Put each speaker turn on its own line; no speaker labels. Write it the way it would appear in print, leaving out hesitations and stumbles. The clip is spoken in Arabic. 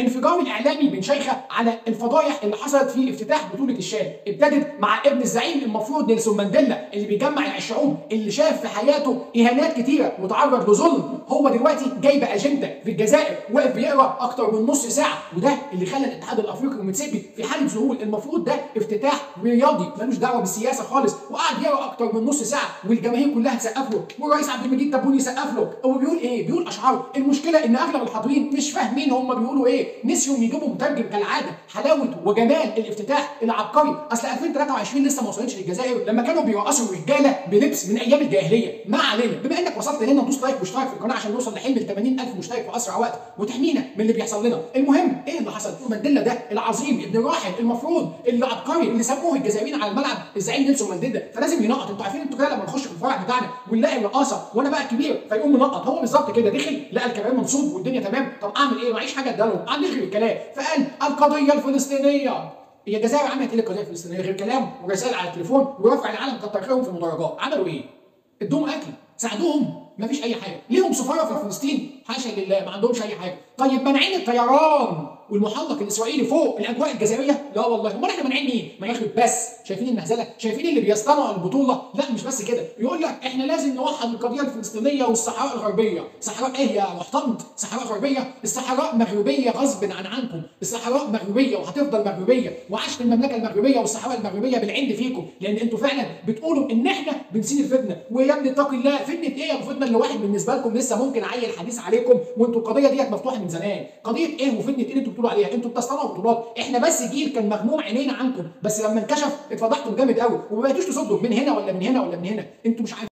انفجار الاعلامي بن شيخه على الفضايح اللي حصلت في افتتاح بطوله الشام، ابتدت مع ابن الزعيم المفروض نيلسون مانديلا اللي بيجمع الشعوب، اللي شاف في حياته اهانات كتيره وتعرض لظلم. هو دلوقتي جايب اجنده في الجزائر، واقف بيقرا اكتر من نص ساعه، وده اللي خلى الاتحاد الافريقي المتسبي في حاله ذهول. المفروض ده افتتاح رياضي ملوش دعوه بالسياسه خالص، وقعد يقرا اكتر من نص ساعه والجماهير كلها تسقف له، والرئيس عبد المجيد تبون يسقف له. هو بيقول ايه؟ بيقول اشعار. المشكله ان اغلب الحاضرين مش فاهمين هم بيقولوا ايه، نسيوا يجيبوا مترجم كالعاده. حلاوه وجمال الافتتاح العبقري. اصل 2023 لسه ما وصلتش للجزائر لما كانوا بيرقصوا الرجاله بلبس من ايام الجاهليه. ما علينا، بما انك وصلت هنا ندوس لايك واشتراك في القناه عشان نوصل لحلم ال 80,000 مشترك في اسرع وقت وتحمينا من اللي بيحصل لنا. المهم ايه اللي حصل؟ مانديلا ده العظيم ابن الراحل المفروض العبقري اللي سموه الجزائريين على الملعب الزعيم نيلسون مانديلا، فلازم ينقط. انتوا عارفين انتوا كده لما نخش في الفرع بتاعنا ونلاقي رقاصه وانا بقى كبير فيقوم منقط. هو بالظبط كده دخل لقى الكلام منصوب والدنيا تمام. طب اعمل ايه؟ معيش حاجه ادالهم، ما عنديش غير الكلام. فقال القضيه الفلسطينيه. هي الجزائر عملت ايه القضيه الفلسطينيه غير كلام ورسائل على التليفون ورفع العلم كتر خيرهم في المدرجات؟ عملوا ايه؟ ادوهم اكل؟ ساعدوهم؟ مفيش اي حاجه. ليهم سفاره في فلسطين؟ حاشا لله، ما عندهمش اي حاجه. طيب مانعين الطيران والمحلق الاسرائيلي فوق الاجواء الجزائريه؟ لا والله. امال احنا مانعين مين؟ ما يخرب بس. شايفين المهزله؟ شايفين اللي بيصطنعوا البطوله؟ لا مش بس كده، يقول لك احنا لازم نوحد القضيه الفلسطينيه والصحراء الغربيه. صحراء ايه يا محتمط؟ صحراء غربيه؟ الصحراء مغربيه غصب عنكم، الصحراء مغربيه وهتفضل مغربيه، وعاشت المملكه المغربيه والصحراء المغربيه بالعند فيكم، لان انتوا فعلا بتقولوا ان احنا بنسين الفتنه. ويا ابني اتقي الله، فتنه ايه يا ابو فتنه اللي واحد بالنسبه لكم لسه ممكن عيل حديث عليكم، وانتوا القضيه ديت مفتوحه من زمان. قضيه ايه وفتنه ايه اللي انتوا بتقولوا عليها؟ انتوا بتصنعوا بطولات، احنا بس جيل كان مغموم عينينا عنكم، بس لما انكشف اتفضحتم جامد قوي وما بقيتوش تصدوا من هنا ولا من هنا ولا من هنا. انتوا مش عارفين